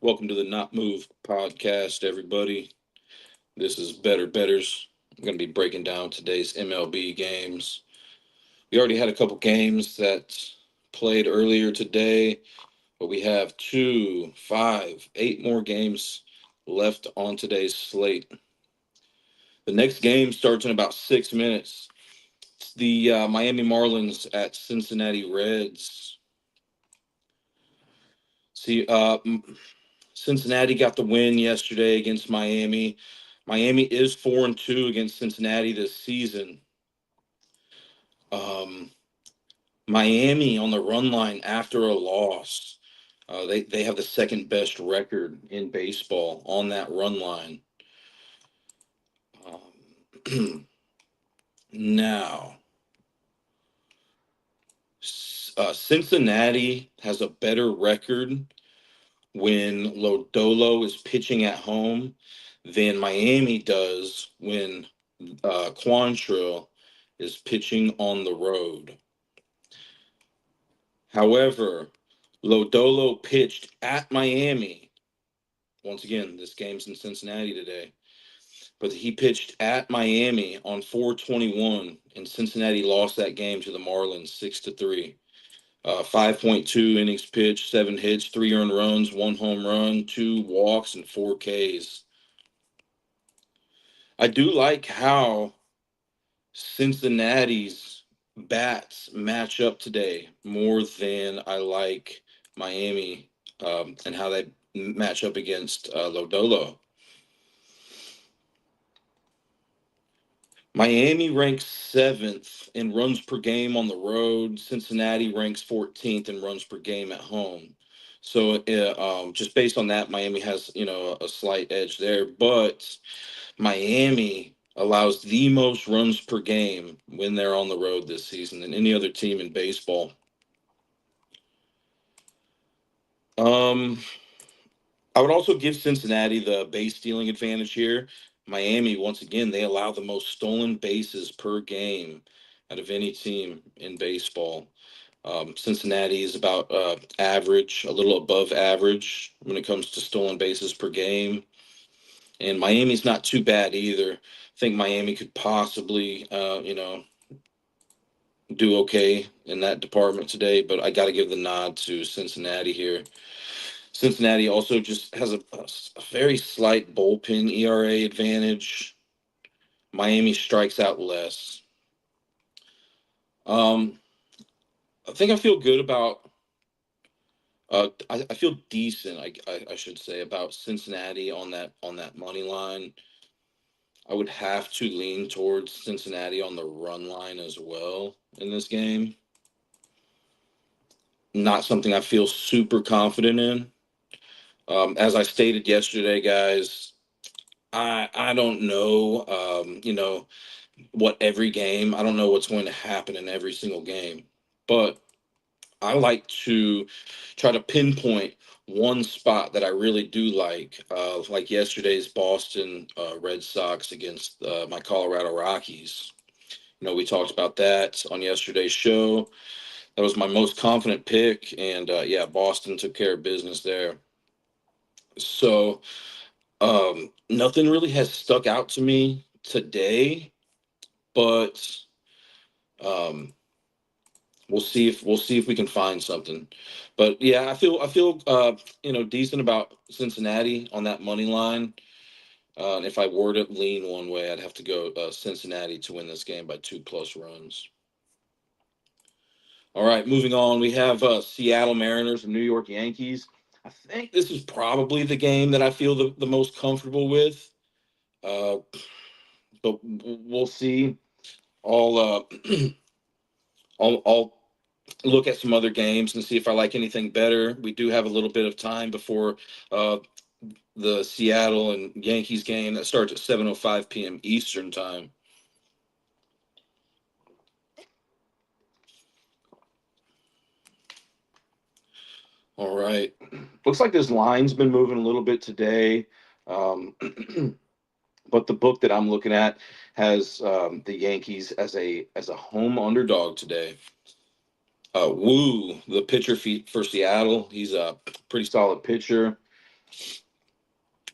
Welcome to the Not Move podcast, everybody. This is Bettors. I'm going to be breaking down today's MLB games. We already had a couple games that played earlier today, but we have two, five, eight more games left on today's slate. The next game starts in about 6 minutes. It's the Miami Marlins at Cincinnati Reds. See, Cincinnati got the win yesterday against Miami. Miami is 4-2 against Cincinnati this season. Um, Miami on the run line after a loss. They have the second best record in baseball on that run line. Um, now, Cincinnati has a better record when Lodolo is pitching at home than Miami does when Quantrill is pitching on the road. However, Lodolo pitched at Miami. Once again, this game's in Cincinnati today. But he pitched at Miami on 4/21, and Cincinnati lost that game to the Marlins 6-3. 5.2 innings pitched, 7 hits, 3 earned runs, 1 home run, 2 walks, and 4 Ks. I do like how Cincinnati's bats match up today more than I like Miami and how they match up against Lodolo. Miami ranks seventh in runs per game on the road. Cincinnati ranks 14th in runs per game at home. So just based on that, Miami has a slight edge there, but Miami allows the most runs per game when they're on the road this season than any other team in baseball. Um, I would also give Cincinnati the base stealing advantage here. Miami, once again, they allow the most stolen bases per game out of any team in baseball. Cincinnati is about average, a little above average when it comes to stolen bases per game. And Miami's not too bad either. I think Miami could possibly, do okay in that department today, but I got to give the nod to Cincinnati here. Cincinnati also just has a very slight bullpen ERA advantage. Miami strikes out less. Um, I think I feel good about. I feel decent. I should say about Cincinnati on that money line. I would have to lean towards Cincinnati on the run line as well in this game. Not something I feel super confident in. As I stated yesterday, guys, I don't know. What every game. I don't know what's going to happen in every single game, but I like to try to pinpoint one spot that I really do like yesterday's Boston Red Sox against my Colorado Rockies. We talked about that on yesterday's show. That was my most confident pick, and yeah, Boston took care of business there. So nothing really has stuck out to me today, but um, we'll see if we can find something. But yeah, I feel decent about Cincinnati on that money line. And if I were to lean one way, I'd have to go Cincinnati to win this game by 2+ runs. All right, moving on. We have Seattle Mariners and New York Yankees. I think this is probably the game that I feel the most comfortable with. Uh, but we'll see. I'll, uh, I'll look at some other games and see if I like anything better. We do have a little bit of time before uh, the Seattle and Yankees game that starts at 7:05 p.m. Eastern time. All right. Looks like this line's been moving a little bit today. Um, but the book that I'm looking at has the Yankees as a home underdog today. Woo, the pitcher for Seattle, he's a pretty solid pitcher.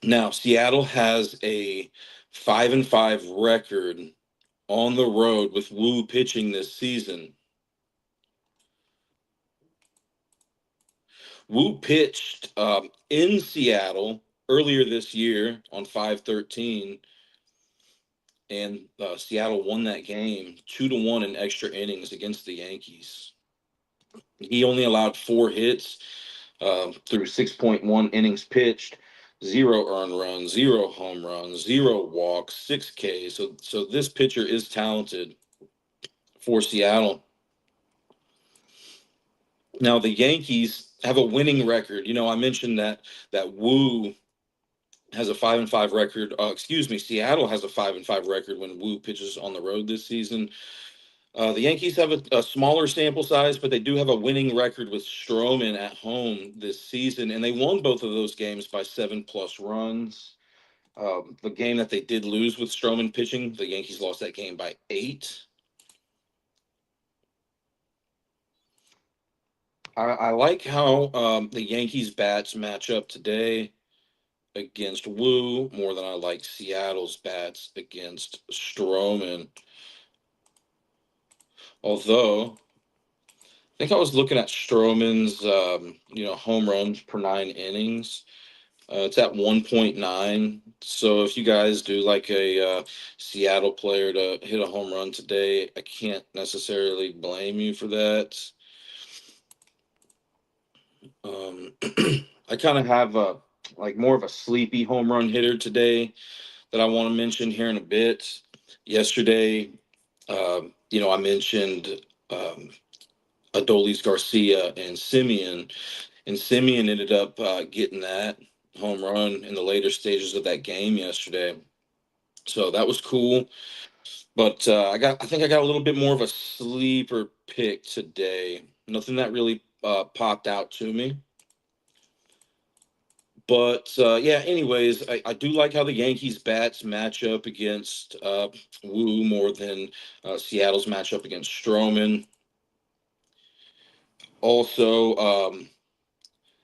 Now, Seattle has a 5-5 record on the road with Wu pitching this season. Wu pitched in Seattle earlier this year on 5-13, and Seattle won that game 2-1 in extra innings against the Yankees. He only allowed 4 hits through 6.1 innings pitched, zero earned runs, zero home runs, zero walks, 6 Ks. So this pitcher is talented for Seattle. Now the Yankees have a winning record. I mentioned that Wu has a 5-5 record. Excuse me, Seattle has a 5-5 record when Wu pitches on the road this season. The Yankees have a smaller sample size, but they do have a winning record with Stroman at home this season, and they won both of those games by 7+ runs. The game that they did lose with Stroman pitching, the Yankees lost that game by 8. I like how the Yankees bats match up today against Wu more than I like Seattle's bats against Stroman. Although I think I was looking at Stroman's home runs per 9 innings. It's at 1.9. So if you guys do like a Seattle player to hit a home run today, I can't necessarily blame you for that. I kind of have more of a sleepy home run hitter today that I want to mention here in a bit. Yesterday, I mentioned Adolis Garcia and Simeon ended up getting that home run in the later stages of that game yesterday. So that was cool. But I think I got a little bit more of a sleeper pick today. Nothing that really popped out to me. But yeah, anyways, I do like how the Yankees bats match up against Wu more than Seattle's matchup against Stroman. Also,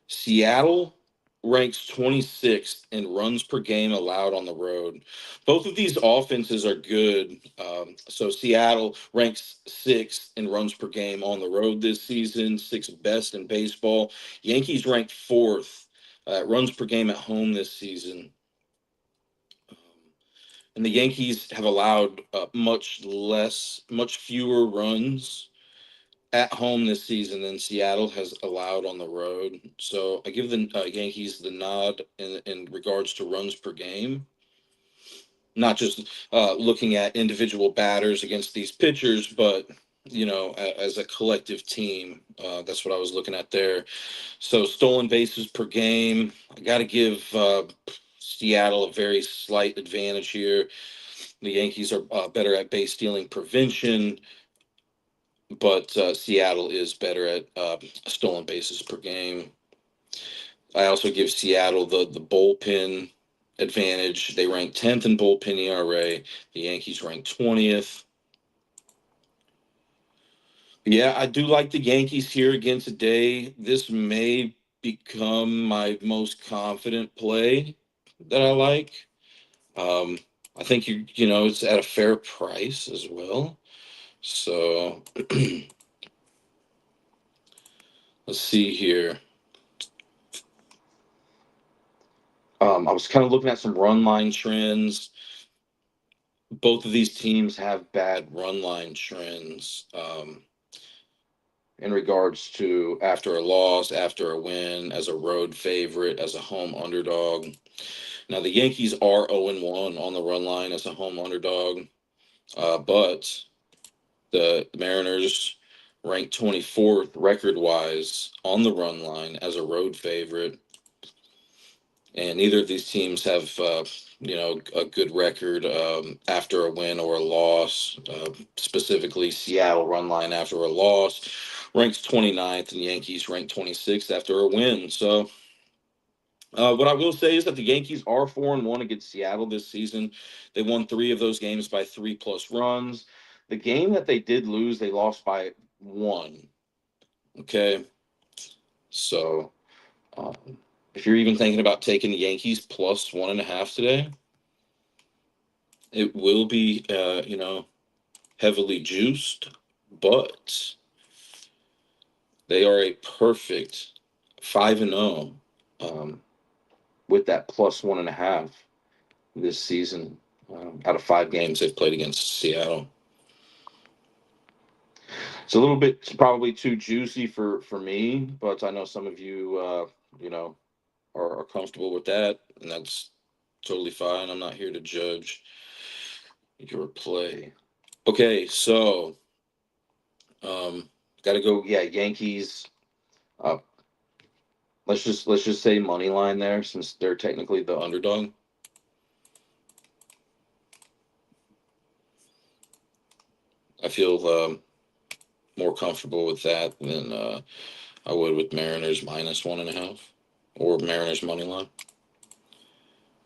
Seattle ranks 26th in runs per game allowed on the road. Both of these offenses are good. So Seattle ranks 6th in runs per game on the road this season, 6th best in baseball. Yankees ranked 4th runs per game at home this season. And the Yankees have allowed much fewer runs at home this season than Seattle has allowed on the road. So I give the Yankees the nod in regards to runs per game, not just looking at individual batters against these pitchers, but as a collective team. That's what I was looking at there. So stolen bases per game, I got to give Seattle a very slight advantage here. The Yankees are better at base stealing prevention, but Seattle is better at stolen bases per game. I also give Seattle the bullpen advantage. They rank 10th in bullpen ERA. The Yankees rank 20th. Yeah, I do like the Yankees here again today. This may become my most confident play that I like. Um, I think it's at a fair price as well. So let's see here. I was kind of looking at some run line trends. Both of these teams have bad run line trends in regards to after a loss, after a win, as a road favorite, as a home underdog. Now, the Yankees are 0-1 on the run line as a home underdog, but the Mariners rank 24th record wise on the run line as a road favorite. And neither of these teams have, a good record after a win or a loss. Specifically, Seattle run line after a loss ranks 29th, and Yankees rank 26th after a win. So, what I will say is that the Yankees are 4-1 against Seattle this season. They won 3 of those games by 3+ runs. The game that they did lose, they lost by 1. Okay, so. Um, If you're even thinking about taking the Yankees plus 1.5 today, it will be, heavily juiced, but they are a perfect 5-0 um, with that plus 1.5 this season out of 5 games they've played against Seattle. It's a little bit probably too juicy for me, but I know some of you, are comfortable with that, and that's totally fine. I'm not here to judge your play. Okay, so um, got to go. Yeah, Yankees. Uh, let's just say money line there, since they're technically the underdog. I feel more comfortable with that than I would with Mariners minus 1.5 or Mariners money line.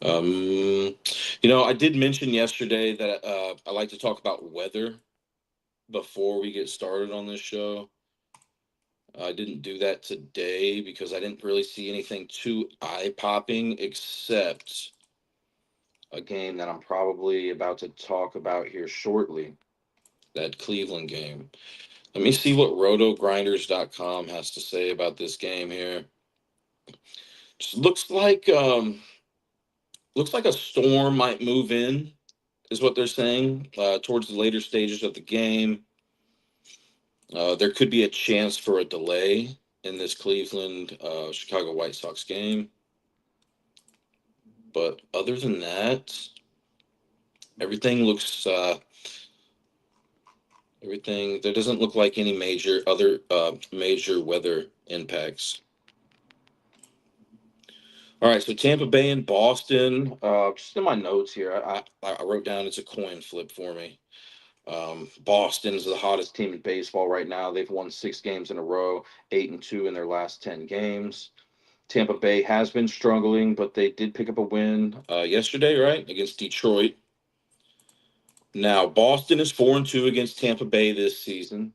I did mention yesterday that I like to talk about weather before we get started on this show. I didn't do that today because I didn't really see anything too eye popping except a game that I'm probably about to talk about here shortly. That Cleveland game. Let me see what rotogrinders.com has to say about this game here. Just looks like a storm might move in, is what they're saying, towards the later stages of the game. There could be a chance for a delay in this Cleveland Chicago White Sox game. But other than that, everything looks everything. There doesn't look like any major weather impacts. All right, so Tampa Bay and Boston. Just in my notes here, I wrote down it's a coin flip for me. Boston is the hottest team in baseball right now. They've won 6 games in a row, 8-2 in their last 10 games. Tampa Bay has been struggling, but they did pick up a win yesterday, right, against Detroit. Now Boston is 4-2 against Tampa Bay this season.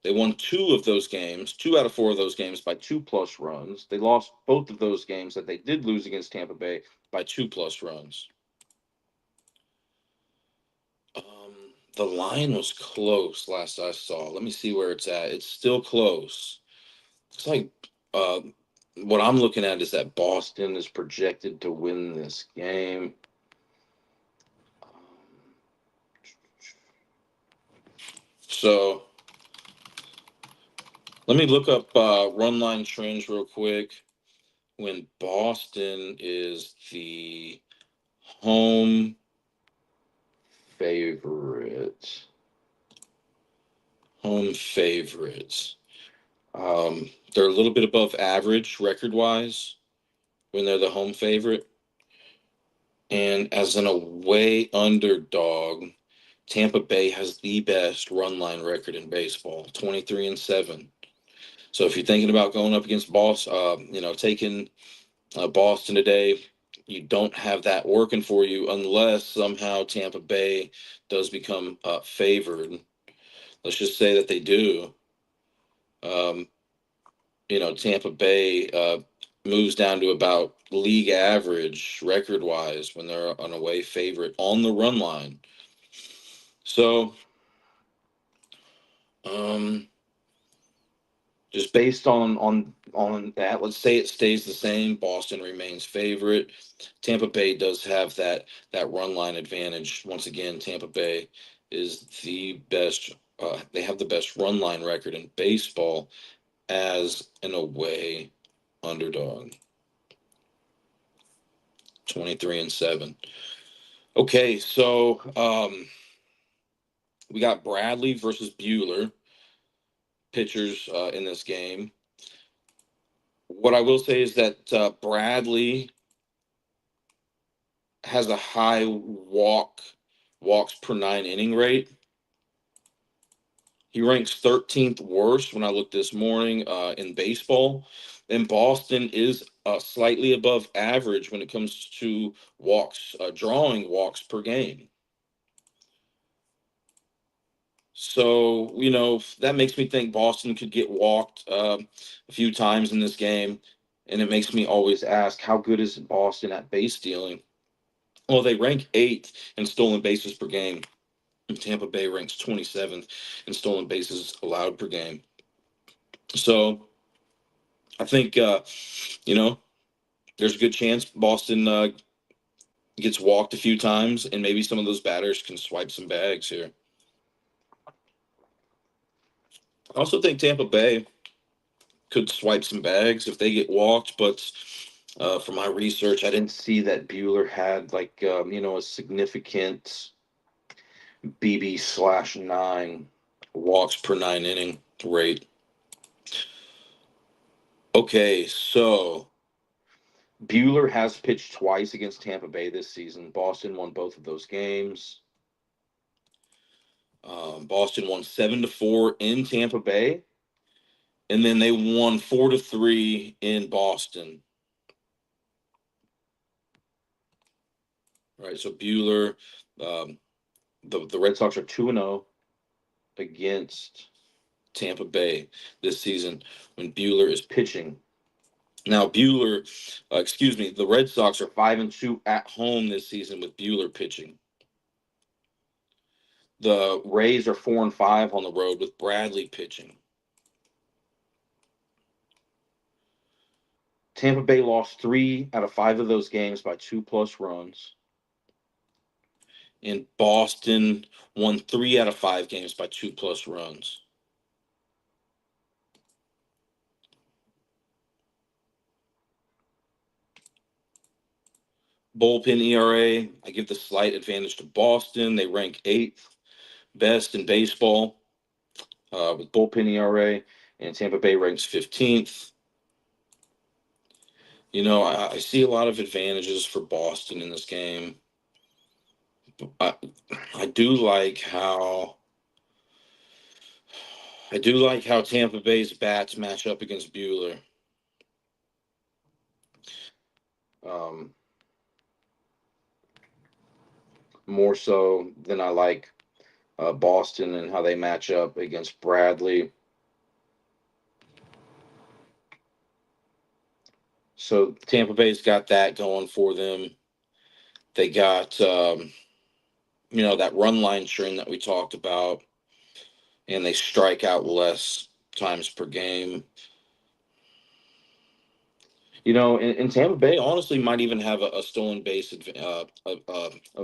They won 2 of those games, 2 out of 4 of those games by 2+ runs. They lost both of those games that they did lose against Tampa Bay by 2+ runs. The line was close last I saw. Let me see where it's at. It's still close. It's like uh, what I'm looking at is that Boston is projected to win this game. So let me look up run line trends real quick. When Boston is the home favorite, home favorites, they're a little bit above average record wise when they're the home favorite. And as an away underdog, Tampa Bay has the best run line record in baseball, 23-7. So if you're thinking about going up against taking Boston today, you don't have that working for you unless somehow Tampa Bay does become favored. Let's just say that they do. Um, Tampa Bay moves down to about league average record wise when they're an away favorite on the run line. So, um, just based on that, let's say it stays the same. Boston remains favorite. Tampa Bay does have that run line advantage. Once again, Tampa Bay is the best. They have the best run line record in baseball as an away underdog. 23-7. Okay, so we got Bradley versus Bueller pitchers in this game. What I will say is that Bradley has a high walks per 9 inning rate. He ranks 13th worst when I looked this morning in baseball. And Boston is slightly above average when it comes to walks, drawing walks per game. So, that makes me think Boston could get walked a few times in this game. And it makes me always ask, how good is Boston at base stealing? Well, they rank eighth in stolen bases per game. And Tampa Bay ranks 27th in stolen bases allowed per game. So I think, you know, there's a good chance Boston gets walked a few times, and maybe some of those batters can swipe some bags here. I also think Tampa Bay could swipe some bags if they get walked, but from my research, I didn't see that Bueller had like a significant BB/9 walks per 9 inning rate. Okay, so Bueller has pitched twice against Tampa Bay this season. Boston won both of those games. Boston won 7-4 in Tampa Bay, and then they won 4-3 in Boston. Right, so Bueller, um, the Red Sox are 2-0 against Tampa Bay this season when Bueller is pitching. Now Bueller, excuse me, the Red Sox are 5-2 at home this season with Bueller pitching. The Rays are 4-5 on the road with Bradley pitching. Tampa Bay lost 3 out of 5 of those games by 2+ runs. And Boston won 3 out of 5 games by 2+ runs. Bullpen ERA, I give the slight advantage to Boston. They rank eighth best in baseball with bullpen ERA, and Tampa Bay ranks 15th. I see a lot of advantages for Boston in this game. I, I do like how Tampa Bay's bats match up against Bueller. Um, More so than I like Boston and how they match up against Bradley. So Tampa Bay's got that going for them. They got that run line trend that we talked about, and they strike out less times per game. And Tampa Bay honestly might even have a stolen base, a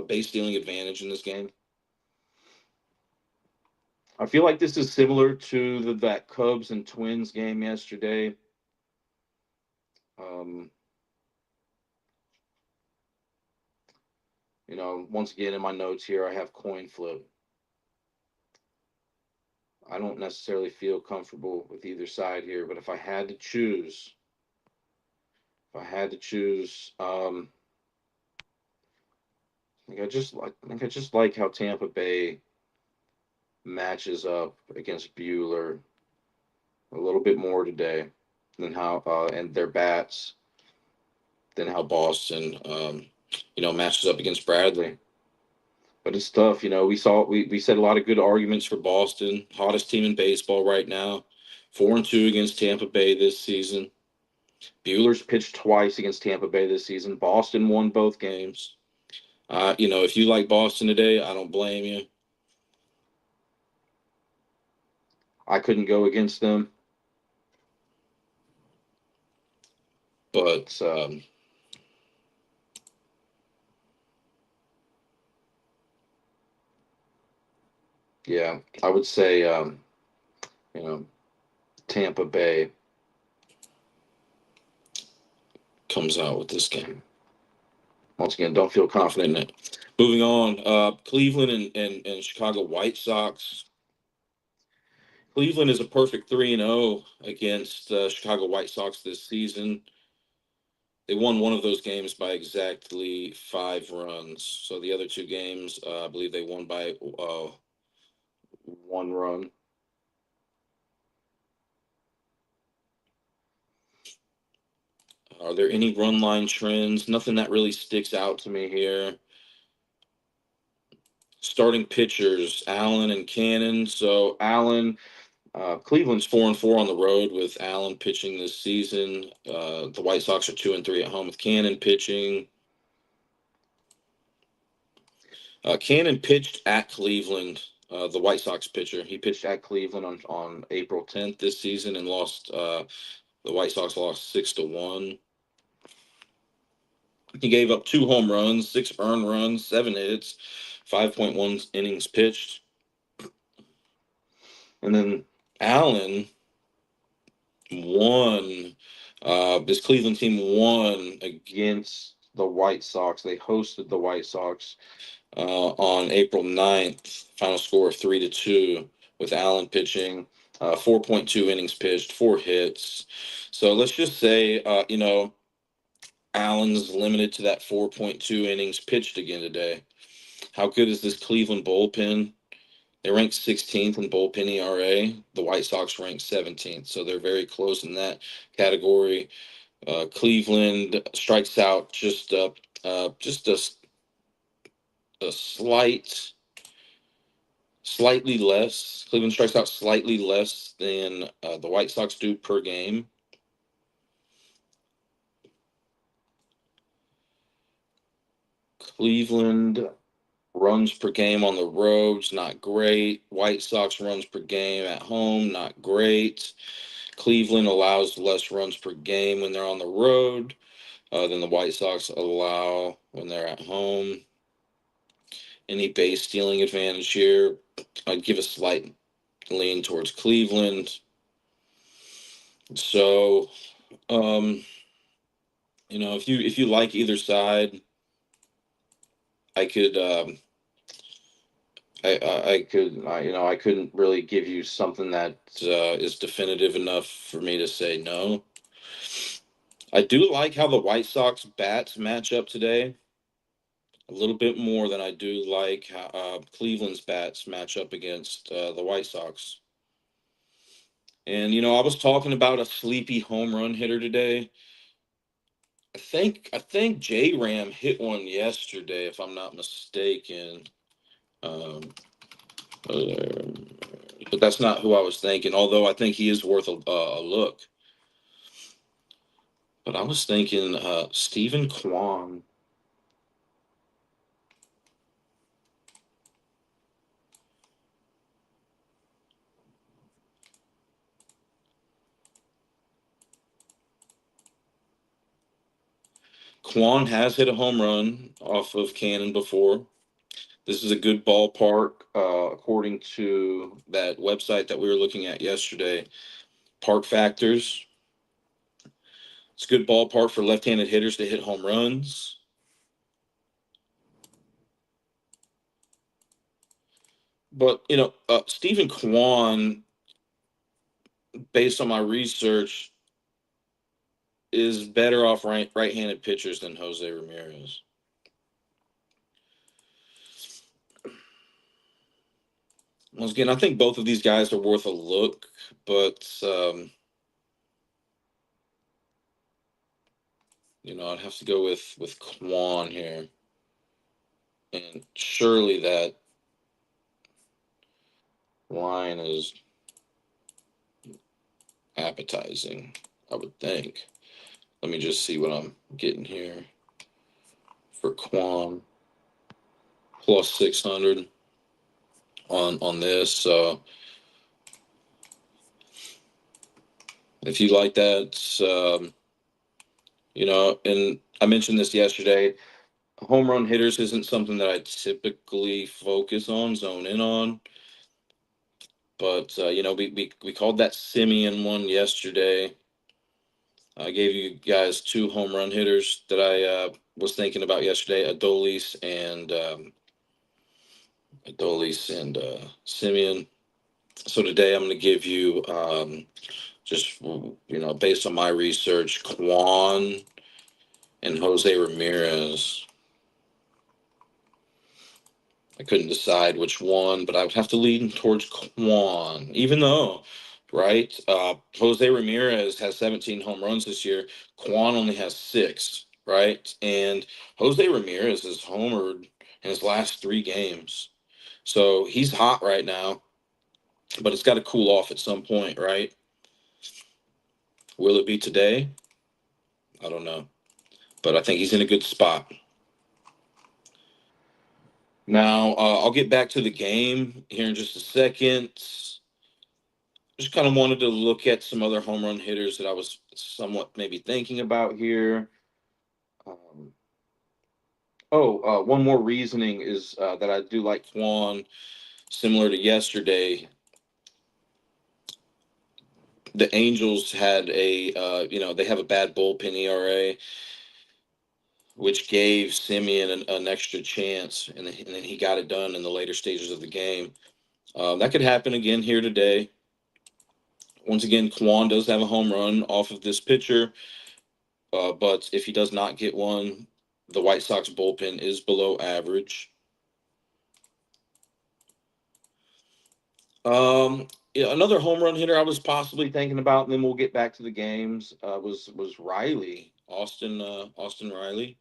base stealing advantage in this game. I feel like this is similar to that Cubs and Twins game yesterday. Um, once again in my notes here, I have coin flip. I don't necessarily feel comfortable with either side here, but if I had to choose, I think I just like how Tampa Bay matches up against Bueller a little bit more today than how and their bats than how Boston matches up against Bradley. But it's tough. We said a lot of good arguments for Boston, hottest team in baseball right now, 4-2 against Tampa Bay this season. Bueller's pitched twice against Tampa Bay this season. Boston won both games. If you like Boston today, I don't blame you. I couldn't go against them. But yeah, I would say Tampa Bay comes out with this game. Once again, don't feel confident in it. Moving on, Cleveland and Chicago White Sox. Cleveland is a perfect 3-0 against Chicago White Sox this season. They won one of those games by exactly 5 runs. So the other 2 games, I believe they won by 1 run. Are there any run line trends? Nothing that really sticks out to me here. Starting pitchers, Allen and Cannon. So Allen Cleveland's 4-4 on the road with Allen pitching this season. The White Sox are 2-3 at home with Cannon pitching. Cannon pitched at Cleveland. The White Sox pitcher. He pitched at Cleveland on April 10th this season and lost. The White Sox lost 6-1. He gave up 2 home runs, 6 earned runs, 7 hits, 5.1 innings pitched. And then Allen won. This Cleveland team won against the White Sox. They hosted the White Sox on April 9th. Final score of 3-2 with Allen pitching. 4.2 innings pitched, 4 hits. So let's just say, Allen's limited to that 4.2 innings pitched again today. How good is this Cleveland bullpen? They rank 16th in bullpen ERA. The White Sox rank 17th, so they're very close in that category. Cleveland strikes out just a slightly less. Cleveland strikes out slightly less than the White Sox do per game. Cleveland runs per game on the roads, not great. White Sox runs per game at home, not great. Cleveland allows less runs per game when they're on the road than the White Sox allow when they're at home. Any base stealing advantage here? I'd give a slight lean towards Cleveland. So, if you like either side, I could I couldn't really give you something that is definitive enough for me to say no. I do like how the White Sox bats match up today a little bit more than I do like how Cleveland's bats match up against the White Sox. And I was talking about a sleepy home run hitter today. I think J Ram hit one yesterday, if I'm not mistaken. Um, uh, but that's not who I was thinking. Although I think he is worth a look. But I was thinking Stephen Kwan. Kwan has hit a home run off of Cannon before. This is a good ballpark, according to that website that we were looking at yesterday. Park Factors. It's a good ballpark for left-handed hitters to hit home runs. But Stephen Kwan, based on my research, is better off right-handed pitchers than Jose Ramirez. Once again, I think both of these guys are worth a look, but I'd have to go with Kwan here, and surely that line is appetizing, I would think. Let me just see what I'm getting here for Kwan. Plus 600 on this. So if you like that, and I mentioned this yesterday, home run hitters isn't something that I typically focus on, zone in on. But we called that Simeon one yesterday. I gave you guys 2 home run hitters that I was thinking about yesterday: Adolis and Simeon. So today I'm going to give you just based on my research, Kwan and Jose Ramirez. I couldn't decide which one, but I would have to lean towards Kwan, even though, right? Jose Ramirez has 17 home runs this year. Kwan only has 6, right? And Jose Ramirez has homered in his last 3 games. So he's hot right now. but it's got to cool off at some point, right? Will it be today? I don't know, but I think he's in a good spot. Now, I'll get back to the game here in just a second. Just kind of wanted to look at some other home run hitters that I was somewhat maybe thinking about here. Um, one more reasoning is that I do like Quan. Similar to yesterday, the Angels had they have a bad bullpen ERA, which gave Simeon an extra chance, and then he got it done in the later stages of the game. That could happen again here today. Once again, Kwan does have a home run off of this pitcher, but if he does not get one, the White Sox bullpen is below average. Yeah, another home run hitter I was possibly thinking about, and then we'll get back to the games. Was Riley Austin Riley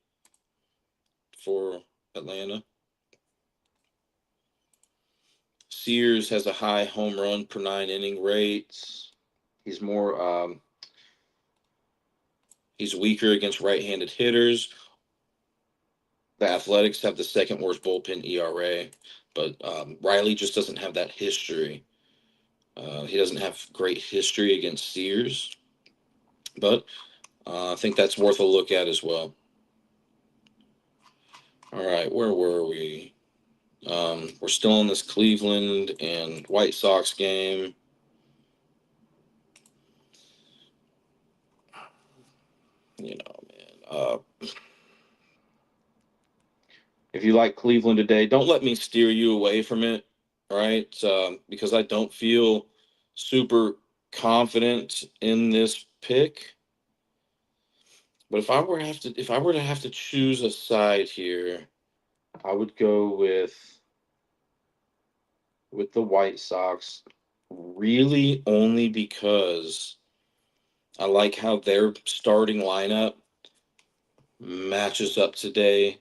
for Atlanta. Sears has a high home run per 9 inning rates. He's more he's weaker against right-handed hitters. The Athletics have the second worst bullpen ERA, but Riley just doesn't have that history. He doesn't have great history against Sears, but I think that's worth a look at as well. All right, where were we? We're still in this Cleveland and White Sox game. Man. If you like Cleveland today, don't let me steer you away from it. All right, because I don't feel super confident in this pick. But if I were to have to choose a side here, I would go with the White Sox, really only because I like how their starting lineup matches up today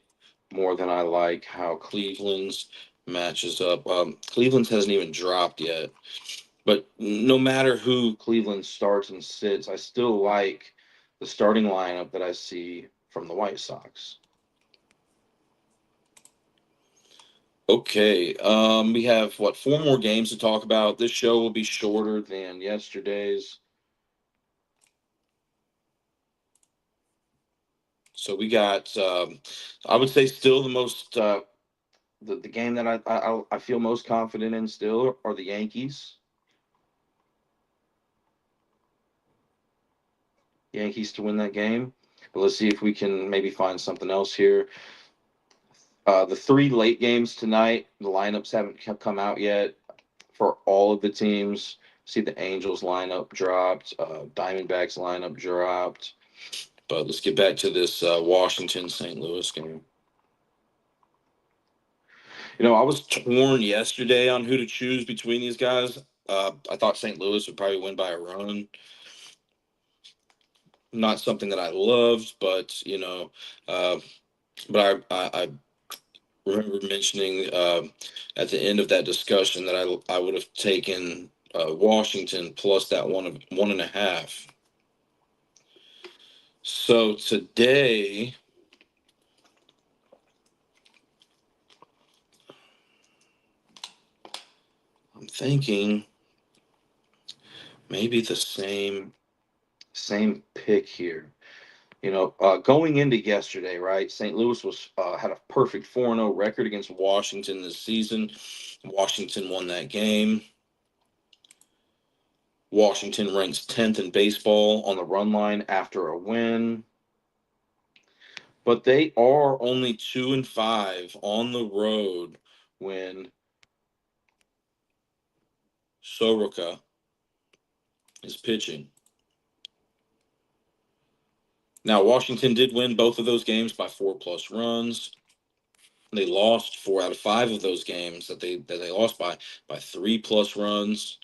more than I like how Cleveland's matches up. Cleveland's hasn't even dropped yet, but no matter who Cleveland starts and sits, I still like the starting lineup that I see from the White Sox. Okay, we have what, four more games to talk about. This show will be shorter than yesterday's. So we got, I would say, still the most the game that I feel most confident in still are the Yankees. Yankees to win that game. But let's see if we can maybe find something else here. The three late games tonight, the lineups haven't come out yet for all of the teams. See the Angels lineup dropped, Diamondbacks lineup dropped. But let's get back to this Washington St. Louis game. I was torn yesterday on who to choose between these guys. I thought St. Louis would probably win by a run. Not something that I loved, but uh, I remember mentioning at the end of that discussion that I would have taken Washington plus that 1.5. So today, I'm thinking maybe the same pick here. Going into yesterday, right? St. Louis was had a perfect 4-0 record against Washington this season. Washington won that game. Washington ranks 10th in baseball on the run line after a win. But they are only 2-5 on the road when Soroka is pitching. Now, Washington did win both of those games by 4+ runs. They lost 4 out of 5 of those games that they lost by 3+ runs.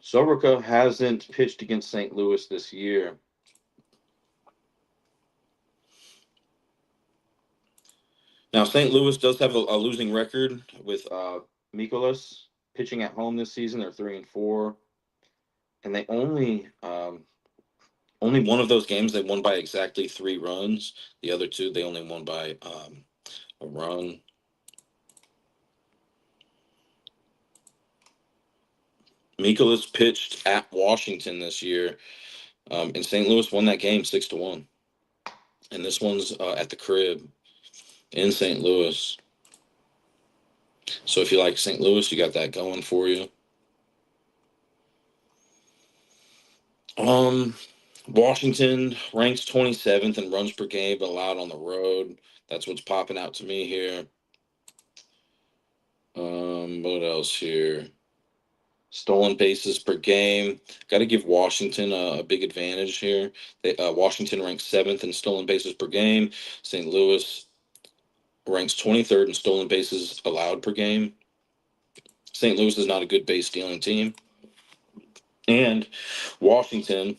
Soroka hasn't pitched against St. Louis this year. Now, St. Louis does have a losing record with Mikolas pitching at home this season. They're 3-4, and they only one of those games they won by exactly 3 runs. The other two they only won by a run. Mikolas pitched at Washington this year, and St. Louis won that game 6-1. And this one's at the crib in St. Louis. So if you like St. Louis, you got that going for you. Um, Washington ranks 27th in runs per game allowed on the road. That's what's popping out to me here. What else here? Stolen bases per game. Got to give Washington a big advantage here. Washington ranks 7th in stolen bases per game. St. Louis ranks 23rd in stolen bases allowed per game. St. Louis is not a good base stealing team. And Washington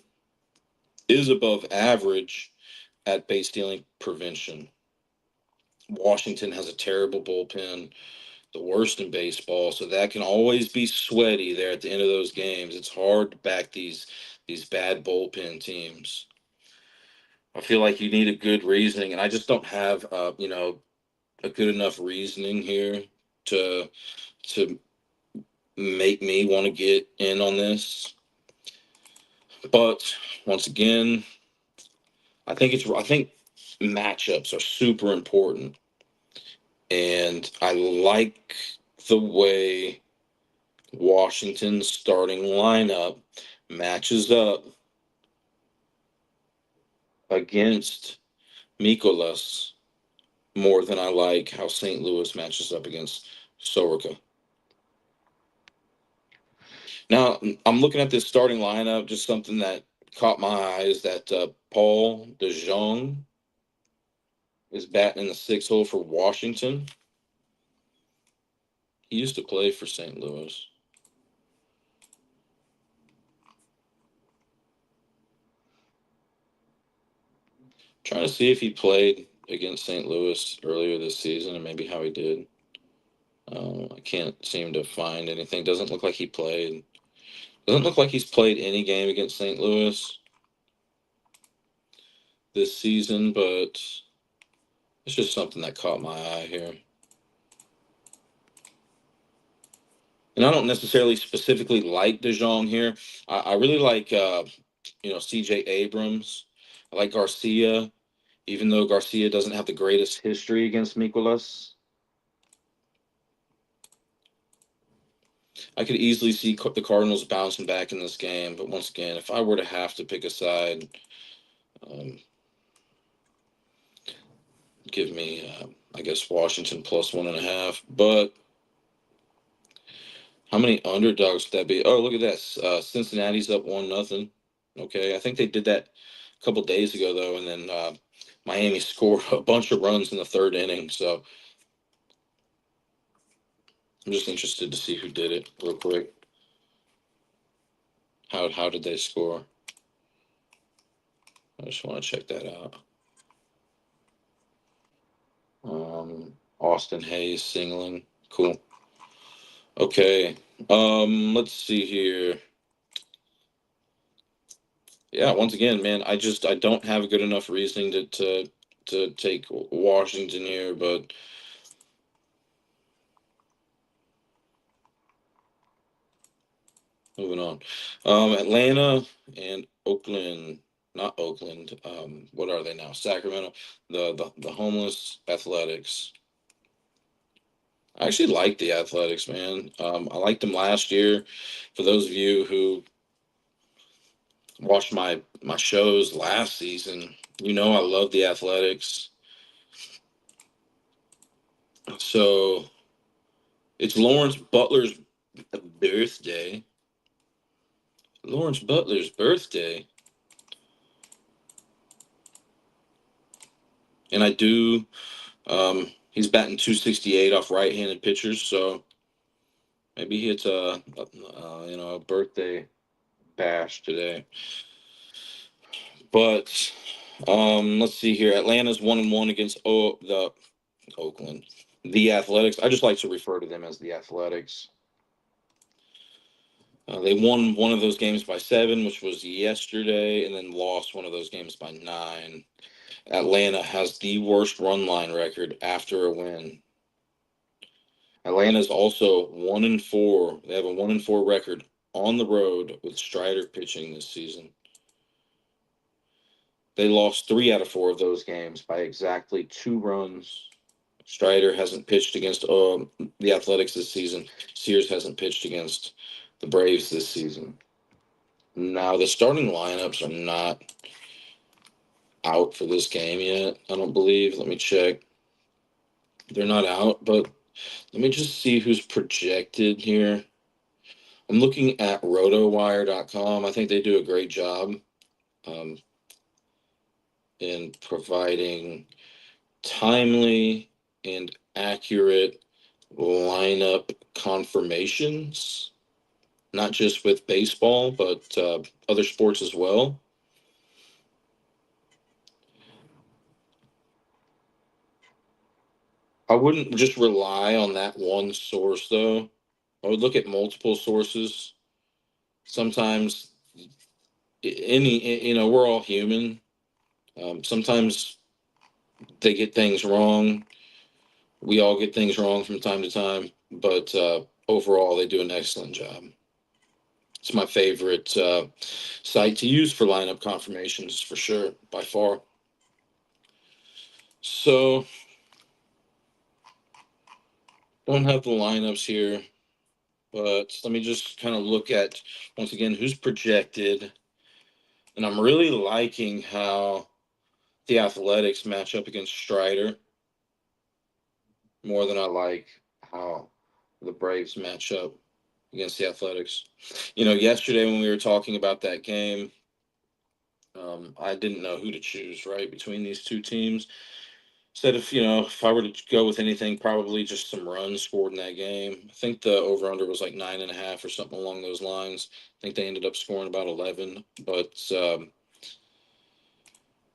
is above average at base stealing prevention. Washington has a terrible bullpen, the worst in baseball, so that can always be sweaty there at the end of those games. It's hard to back these bad bullpen teams. I feel like you need a good reasoning, and I just don't have a good enough reasoning here to to make me want to get in on this. But once again, I think matchups are super important, and I like the way Washington's starting lineup matches up against Mikolas more than I like how St. Louis matches up against Soroka. Now, I'm looking at this starting lineup. Just something that caught my eye is that Paul DeJong is batting in the 6 hole for Washington. He used to play for St. Louis. Trying to see if he played against St. Louis earlier this season and maybe how he did. I can't seem to find anything. Doesn't look like he played. Doesn't look like he's played any game against St. Louis this season, but it's just something that caught my eye here. And I don't necessarily specifically like DeJong here. I really like C.J. Abrams. I like Garcia, even though Garcia doesn't have the greatest history against Mikolas. I could easily see the Cardinals bouncing back in this game, but once again, if I were to have to pick a side, um, give me, I guess, Washington plus 1.5. But how many underdogs would that be? Oh, look at that. Cincinnati's up 1-0. Okay, I think they did that a couple days ago though, and then Miami scored a bunch of runs in the third inning. So I'm just interested to see who did it real quick. How did they score? I just want to check that out. Austin Hayes singling. Cool. Okay. Let's see here. Yeah, once again, man, I don't have a good enough reasoning to take Washington here, but moving on. Atlanta and Oakland, not Oakland. What are they now? Sacramento. The homeless Athletics. I actually like the Athletics, man. I liked them last year. For those of you who watched my shows last season, I love the Athletics. So it's Lawrence Butler's birthday. Lawrence Butler's birthday. And I do. He's batting 268 off right-handed pitchers, so maybe he hits a birthday bash today. But let's see here. Atlanta's 1-1 against Oakland. The Athletics. I just like to refer to them as the Athletics. They won one of those games by 7, which was yesterday, and then lost one of those games by 9. Atlanta has the worst run line record after a win. Atlanta's also 1-4. They have a 1-4 record on the road with Strider pitching this season. They lost 3 out of 4 of those games by exactly 2 runs. Strider hasn't pitched against the Athletics this season. Sears hasn't pitched against the Braves this season. Now, the starting lineups are not out for this game yet, I don't believe. Let me check. They're not out, but let me just see who's projected here. I'm looking at rotowire.com. I think they do a great job um, in providing timely and accurate lineup confirmations, not just with baseball, but other sports as well. I wouldn't just rely on that one source, though. I would look at multiple sources. Sometimes, we're all human. Sometimes they get things wrong. We all get things wrong from time to time, but overall, they do an excellent job. It's my favorite site to use for lineup confirmations for sure, by far. So, don't have the lineups here, but let me just kind of look at once again who's projected. And I'm really liking how the Athletics match up against Strider more than I like how the Braves match up against the Athletics. Yesterday when we were talking about that game, I didn't know who to choose, right, between these two teams. Said if I were to go with anything, probably just some runs scored in that game. I think the over under was like 9.5 or something along those lines. I think they ended up scoring about 11. But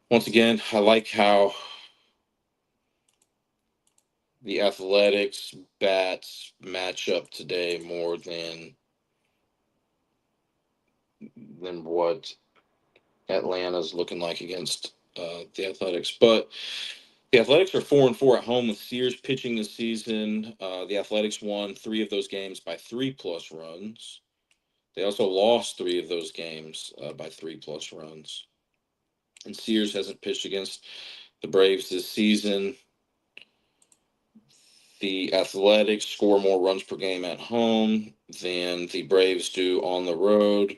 once again, I like how the Athletics bats match up today more than what Atlanta's looking like against the Athletics. But the Athletics are 4-4 at home with Sears pitching this season. The Athletics won 3 of those games by 3+ runs. They also lost 3 of those games by 3+ runs. And Sears hasn't pitched against the Braves this season. The Athletics score more runs per game at home than the Braves do on the road.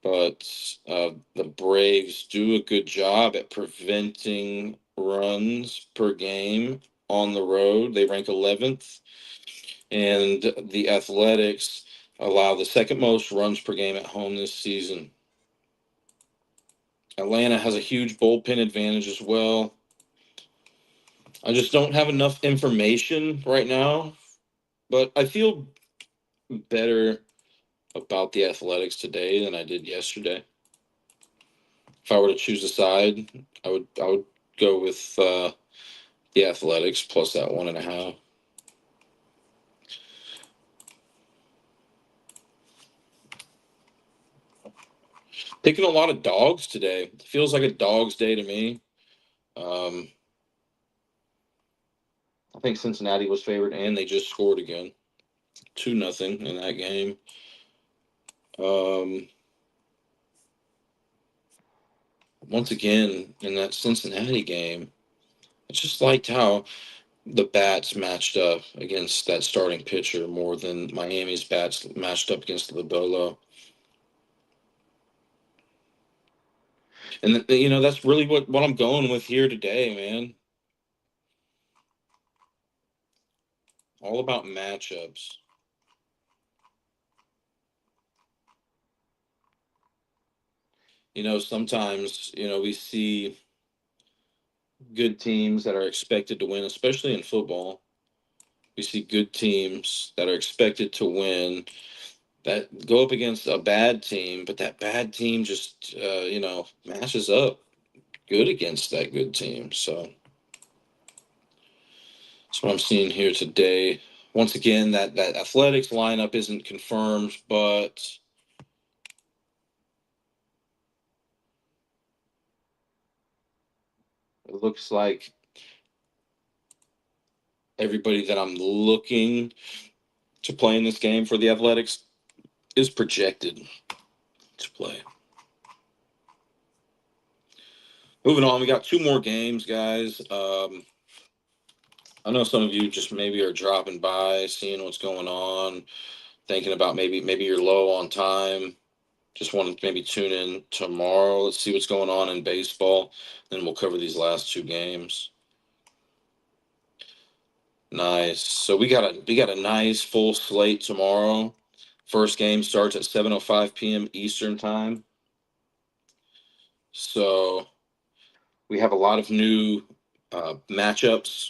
But the Braves do a good job at preventing runs per game on the road. They rank 11th. And the Athletics allow the second most runs per game at home this season. Atlanta has a huge bullpen advantage as well. I just don't have enough information right now, but I feel better about the Athletics today than I did yesterday. If I were to choose a side, I would go with the Athletics plus that 1.5. Picking a lot of dogs today. It feels like a dog's day to me. Um, I think Cincinnati was favored, and they just scored again, 2-0 in that game. Um, Once again, in that Cincinnati game, I just liked how the bats matched up against that starting pitcher more than Miami's bats matched up against Lodolo. And that's really what I'm going with here today, man. All about matchups. Sometimes we see good teams that are expected to win, especially in football. We see good teams that are expected to win that go up against a bad team, but that bad team just matches up good against that good team. So That's what I'm seeing here today. Once again, that athletics lineup isn't confirmed, but it looks like everybody that I'm looking to play in this game for the Athletics is projected to play. Moving on, we got two more games, guys. I know some of you just maybe are dropping by, seeing what's going on, thinking about maybe you're low on time. Just want to maybe tune in tomorrow. Let's see what's going on in baseball. Then we'll cover these last two games. Nice. So we got a nice full slate tomorrow. First game starts at 7:05 p.m. Eastern time. So we have a lot of new matchups,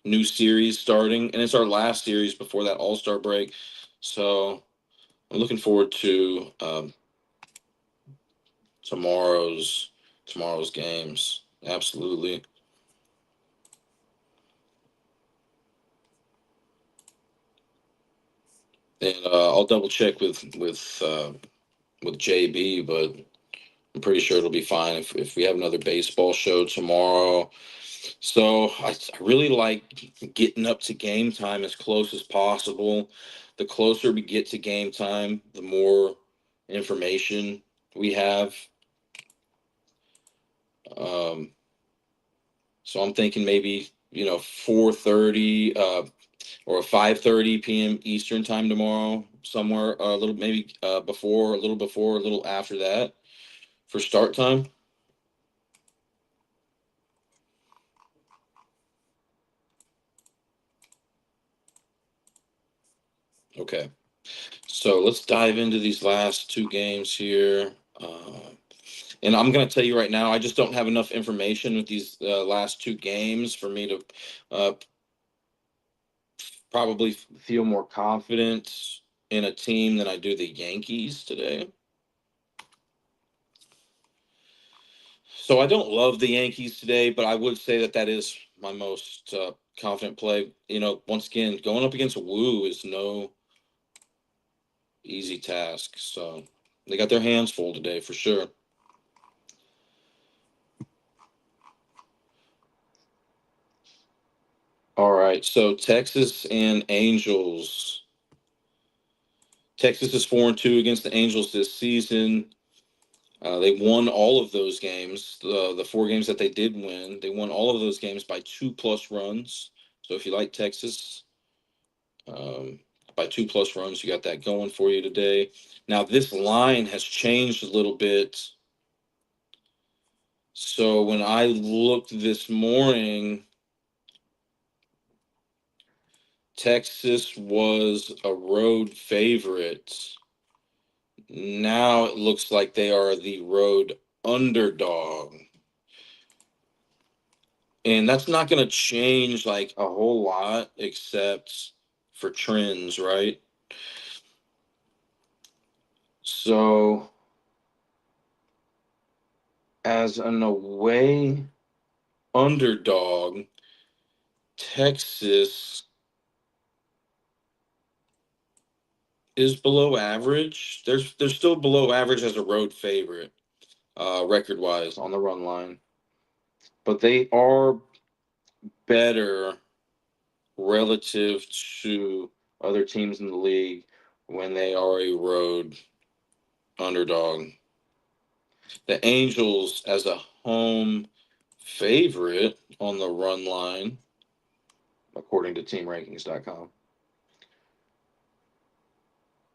new series starting, and it's our last series before that All-Star break. So I'm looking forward to tomorrow's tomorrow's games. Absolutely. And I'll double check with JB, but I'm pretty sure it'll be fine if we have another baseball show tomorrow. So I really like getting up to game time as close as possible. The closer we get to game time, the more information we have. Um, so I'm thinking maybe 4:30 or 5:30 p.m. Eastern time tomorrow, somewhere a little maybe before, a little before, a little after that for start time. Okay. So let's dive into these last two games here. And I'm going to tell you right now, I just don't have enough information with these last two games for me to uh, probably feel more confident in a team than I do the Yankees today. So I don't love the Yankees today, but I would say that is my most confident play. Once again, going up against Woo is no easy task. So they got their hands full today for sure. All right, so Texas and Angels. Texas is 4-2 against the Angels this season. They won all of those games. The four games that they did win, they won all of those games by 2+ runs. So if you like Texas, um, by 2+ runs, you got that going for you today. Now this line has changed a little bit. So when I looked this morning, Texas was a road favorite. Now it looks like they are the road underdog. And that's not going to change like a whole lot except for trends, right? So, as an away underdog, Texas is below average. They're still below average as a road favorite, record wise on the run line, but they are better relative to other teams in the league when they are a road underdog. The Angels as a home favorite on the run line, according to teamrankings.com.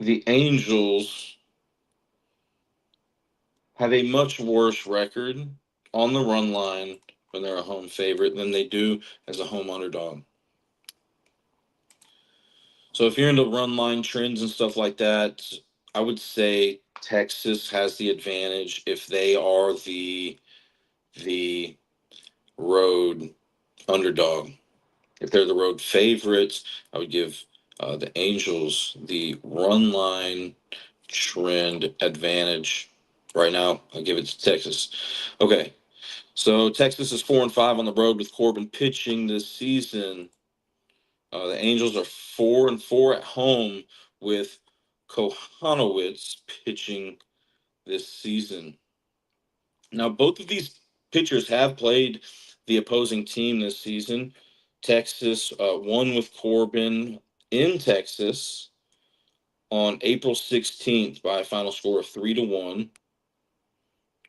The Angels have a much worse record on the run line when they're a home favorite than they do as a home underdog. So if you're into run line trends and stuff like that, I would say Texas has the advantage if they are the road underdog. If they're the road favorites, I would give the Angels the run line trend advantage. Right now, I'll give it to Texas. Okay, so Texas is 4-5 on the road with Corbin pitching this season. The Angels are 4-4 at home with Kohanowitz pitching this season. Now, both of these pitchers have played the opposing team this season. Texas won with Corbin in Texas on April 16th by a final score of 3-1.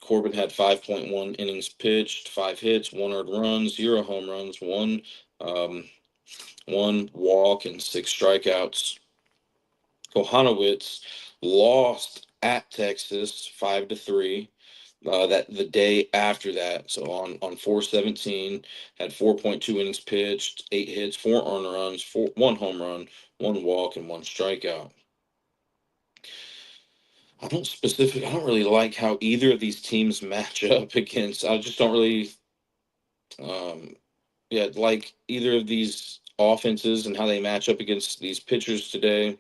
Corbin had 5.1 innings pitched, 5 hits, 1 earned run, 0 home runs, um, one walk, and 6 strikeouts. Kohanowitz lost at Texas 5-3. That the day after that, so on 4/17, had 4.2 innings pitched, 8 hits, 4 earned runs, 1 home run, 1 walk, and 1 strikeout. I don't really like how either of these teams match up against. I just don't really, um, yeah, like either of these offenses and how they match up against these pitchers today.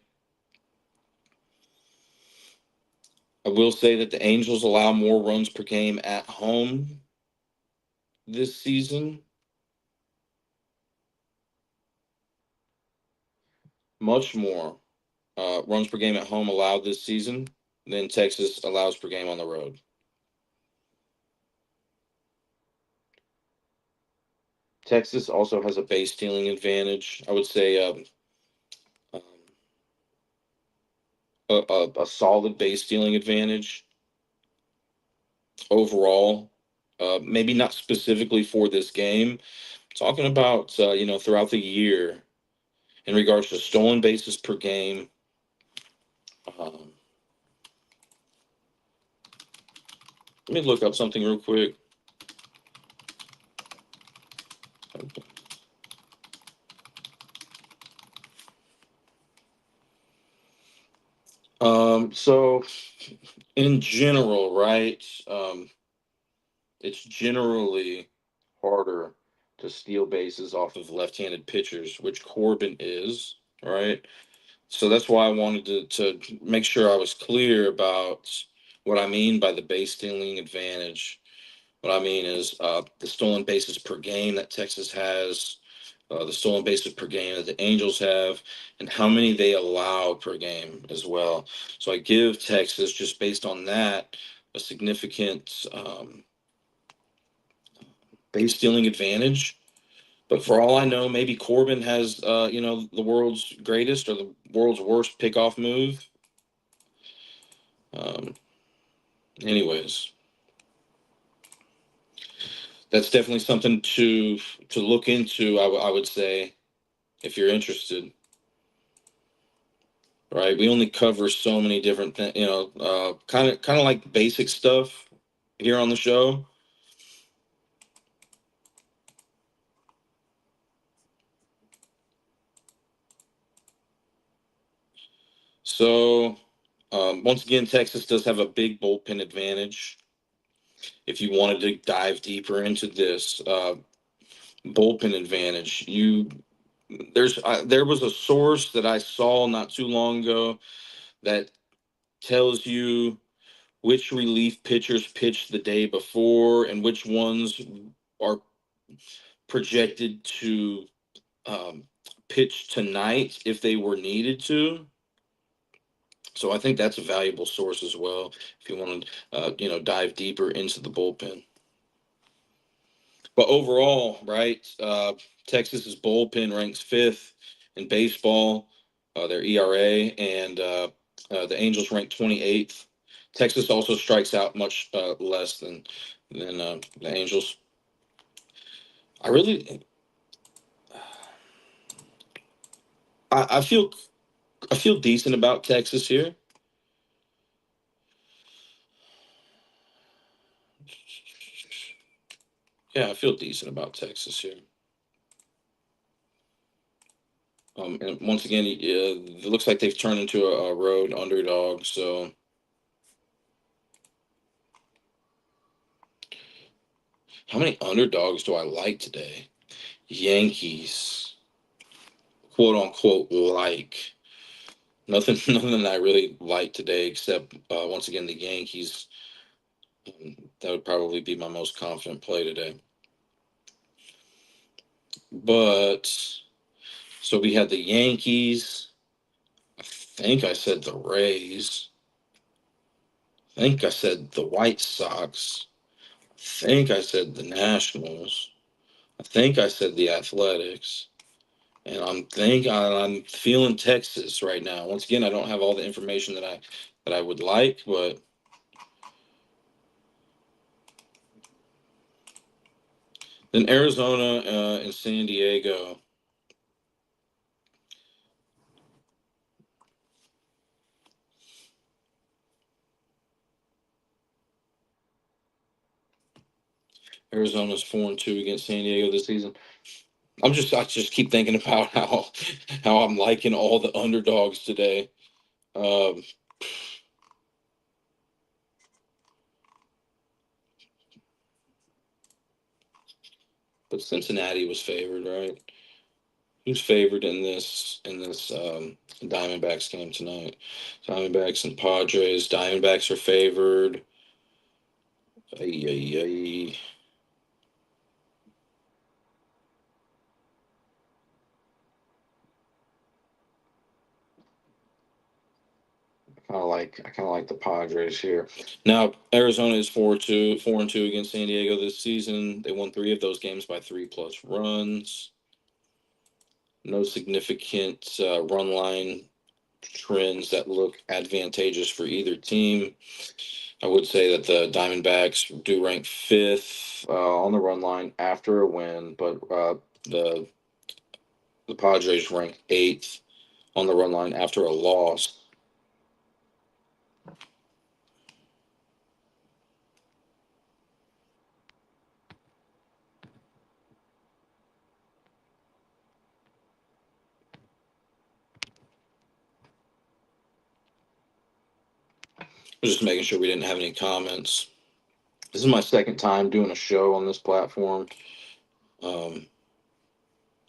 I will say that the Angels allow more runs per game at home this season, much more runs per game at home allowed this season than Texas allows per game on the road. Texas also has a base stealing advantage. I would say um, a solid base stealing advantage overall. Maybe not specifically for this game. Talking about throughout the year in regards to stolen bases per game. Um, Let me look up something real quick. So in general, right? It's generally harder to steal bases off of left-handed pitchers, which Corbin is, right? So that's why I wanted to make sure I was clear about what I mean by the base stealing advantage. What I mean is the stolen bases per game that Texas has, the stolen bases per game that the Angels have, and how many they allow per game as well. So I give Texas, just based on that, a significant base stealing advantage. But for all I know, maybe Corbin has, the world's greatest or the world's worst pickoff move. Um, Anyways, that's definitely something to look into. I would say if you're interested. Right, we only cover so many different things, kind of like basic stuff here on the show. So once again, Texas does have a big bullpen advantage. If you wanted to dive deeper into this bullpen advantage, there was a source that I saw not too long ago that tells you which relief pitchers pitched the day before and which ones are projected to um, pitch tonight if they were needed to. So I think that's a valuable source as well if you want to, dive deeper into the bullpen. But overall, right, Texas's bullpen ranks fifth in baseball, their ERA, and the Angels rank 28th. Texas also strikes out much less than the Angels. I really, I feel decent about Texas here. Yeah, I feel decent about Texas here. And once again, it looks like they've turned into a road underdog. So, how many underdogs do I like today? Yankees, quote unquote, like nothing. Nothing that I really like today, except once again the Yankees. That would probably be my most confident play today. But So we had the Yankees. I think I said the Rays. I think I said the White Sox. I think I said the Nationals. I think I said the Athletics. And I'm feeling Texas right now. Once again, I don't have all the information that I would like, but then Arizona and San Diego. Arizona's 4-2 against San Diego this season. I just keep thinking about how I'm liking all the underdogs today. Um, but Cincinnati was favored, right? Who's favored in this Diamondbacks game tonight? Diamondbacks and Padres. Diamondbacks are favored. Ay, ay, ay. I kind of like the Padres here. Now Arizona is 4-2 against San Diego this season. They won three of those games by 3+ runs. No significant run line trends that look advantageous for either team. I would say that the Diamondbacks do rank fifth on the run line after a win, but the the Padres rank eighth on the run line after a loss. I was just making sure we didn't have any comments. This is my second time doing a show on this platform, um,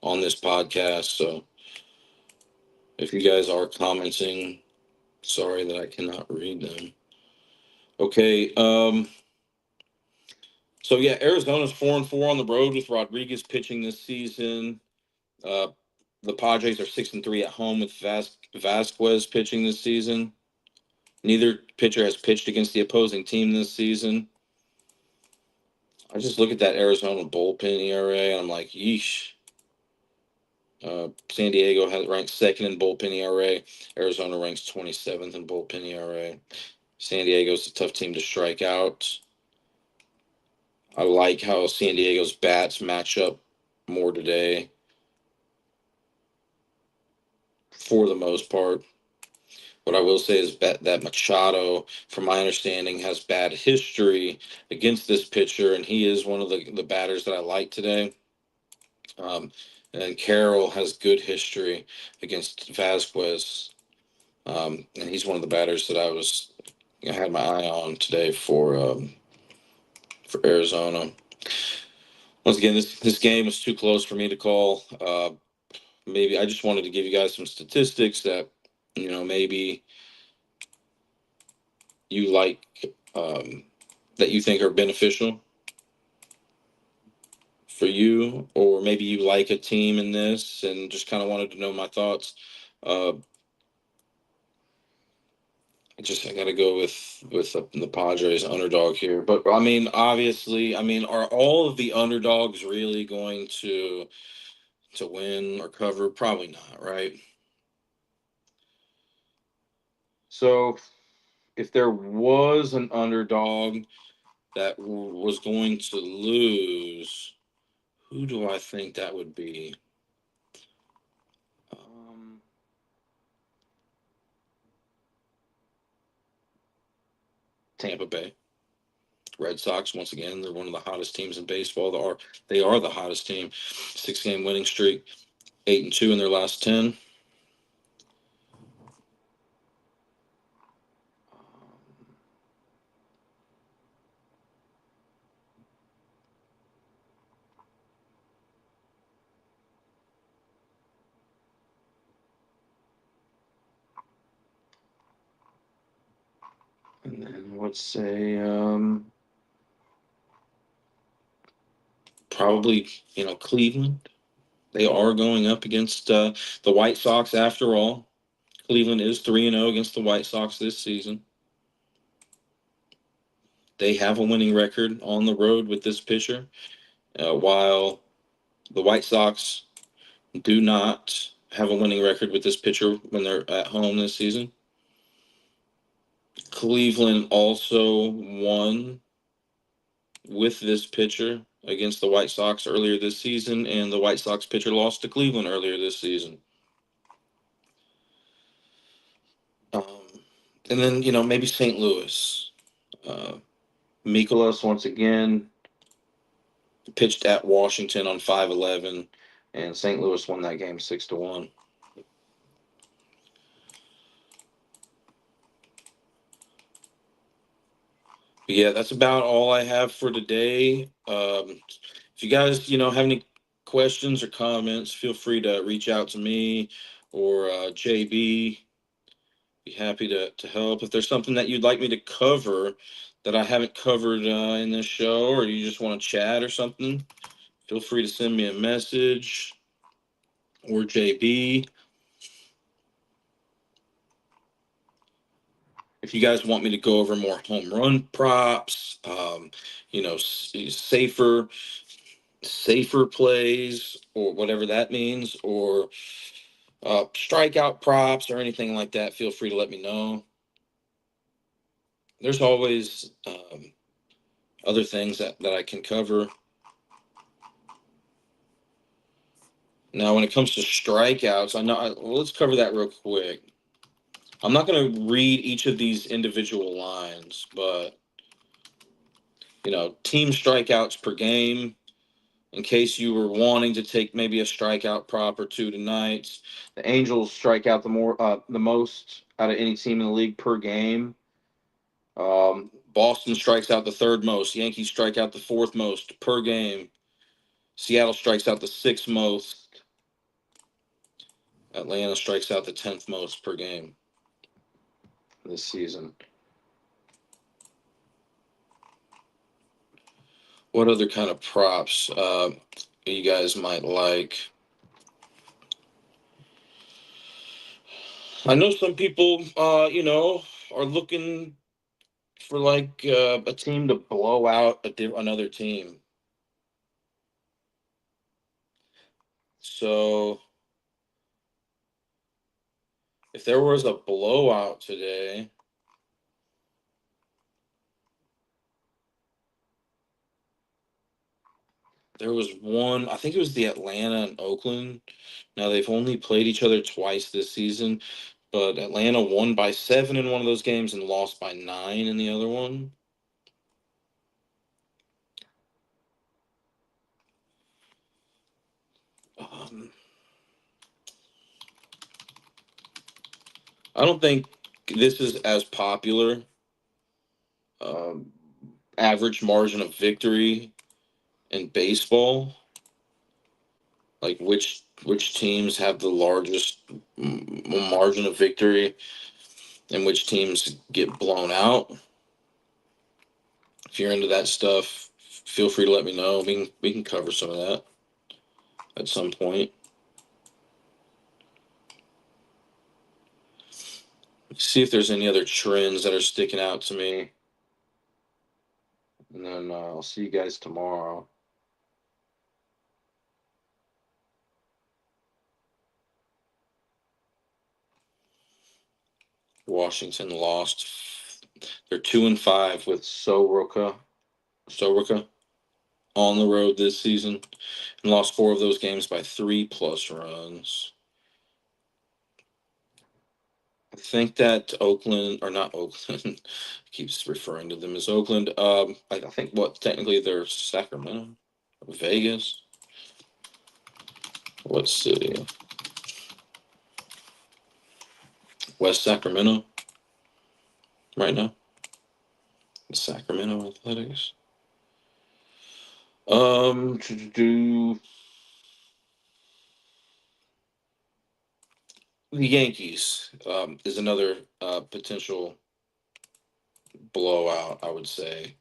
on this podcast. So if you guys are commenting, sorry that I cannot read them. Okay. So yeah, Arizona's 4-4 on the road with Rodriguez pitching this season. Uh, the Padres are 6-3 at home with Vasquez pitching this season. Neither pitcher has pitched against the opposing team this season. I just look at that Arizona bullpen ERA and I'm like, yeesh. San Diego has ranked second in bullpen ERA. Arizona ranks 27th in bullpen ERA. San Diego's a tough team to strike out. I like how San Diego's bats match up more today for the most part. What I will say is that Machado, from my understanding, has bad history against this pitcher, and he is one of the batters that I like today. Um, and Carroll has good history against Vasquez, and he's one of the batters that I had my eye on today for Arizona. Once again, this game was too close for me to call. Maybe I just wanted to give you guys some statistics that maybe you like, that you think are beneficial for you, or maybe you like a team in this and just kind of wanted to know my thoughts. Uh, I got to go with the Padres underdog here, but I mean, obviously, I mean, are all of the underdogs really going to win or cover? Probably not, right? So, if there was an underdog that was going to lose, who do I think that would be? Um, Tampa Bay. Red Sox, once again, they're one of the hottest teams in baseball. They are the hottest team. 6-game winning streak, 8-2 in their last 10. And then let's say probably Cleveland. They are going up against the White Sox after all. Cleveland is 3-0 against the White Sox this season. They have a winning record on the road with this pitcher, while the White Sox do not have a winning record with this pitcher when they're at home this season. Cleveland also won with this pitcher against the White Sox earlier this season, and the White Sox pitcher lost to Cleveland earlier this season. Um, and then, maybe St. Louis. Uh, Mikolas, once again, pitched at Washington on 5-11, and St. Louis won that game 6-1. But yeah, that's about all I have for today. If you guys, have any questions or comments, feel free to reach out to me or JB. Be happy to help. If there's something that you'd like me to cover that I haven't covered in this show, or you just want to chat or something, feel free to send me a message or JB. If you guys want me to go over more home run props, safer plays or whatever that means, or strikeout props or anything like that, feel free to let me know. There's always other things that I can cover. Now, when it comes to strikeouts, let's cover that real quick. I'm not going to read each of these individual lines, but team strikeouts per game. In case you were wanting to take maybe a strikeout prop or two tonight, the Angels strike out the most out of any team in the league per game. Boston strikes out the third most. Yankees strike out the fourth most per game. Seattle strikes out the sixth most. Atlanta strikes out the 10th most per game this season. What other kind of props you guys might like? I know some people, are looking for like a team to blow out another team. So if there was a blowout today, there was one, I think it was the Atlanta and Oakland. Now they've only played each other twice this season, but Atlanta won by 7 in one of those games and lost by 9 in the other one. Um, I don't think this is as popular. Um, Average margin of victory in baseball, like which teams have the largest margin of victory and which teams get blown out. If you're into that stuff, feel free to let me know. We can cover some of that at some point. See if there's any other trends that are sticking out to me, and then I'll see you guys tomorrow. Washington lost. They're 2-5 with Soroka on the road this season, and lost 4 of those games by 3+ runs. I think that Oakland, or not Oakland, keeps referring to them as Oakland. I think technically they're Sacramento, Vegas. What city? West Sacramento, right now. The Sacramento Athletics. To do the Yankees is another potential blowout, I would say.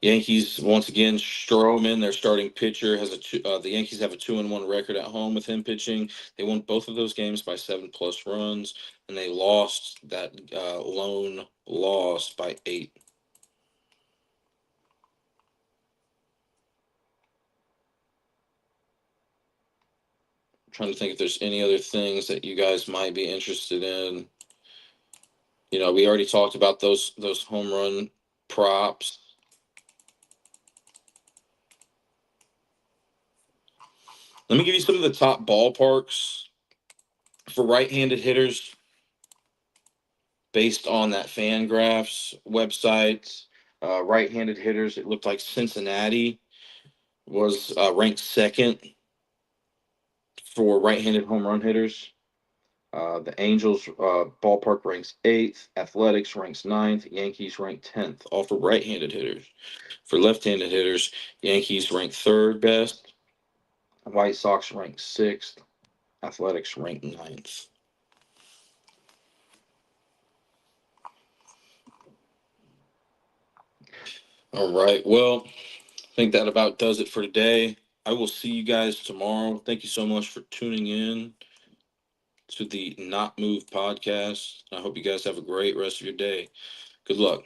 Yankees once again. Stroman, their starting pitcher, has the Yankees have a 2-1 record at home with him pitching. They won both of those games by 7+ runs, and they lost that lone loss by 8. Trying to think if there's any other things that you guys might be interested in. We already talked about those home run props. Let me give you some of the top ballparks for right-handed hitters based on that Fangraphs website. Right-handed hitters, it looked like Cincinnati was ranked second for right-handed home run hitters. The Angels ballpark ranks eighth. Athletics ranks ninth. Yankees rank 10th. All for right-handed hitters. For left-handed hitters, Yankees rank third best. White Sox rank sixth. Athletics rank ninth. All right. Well, I think that about does it for today. I will see you guys tomorrow. Thank you so much for tuning in to the Not Move podcast. I hope you guys have a great rest of your day. Good luck.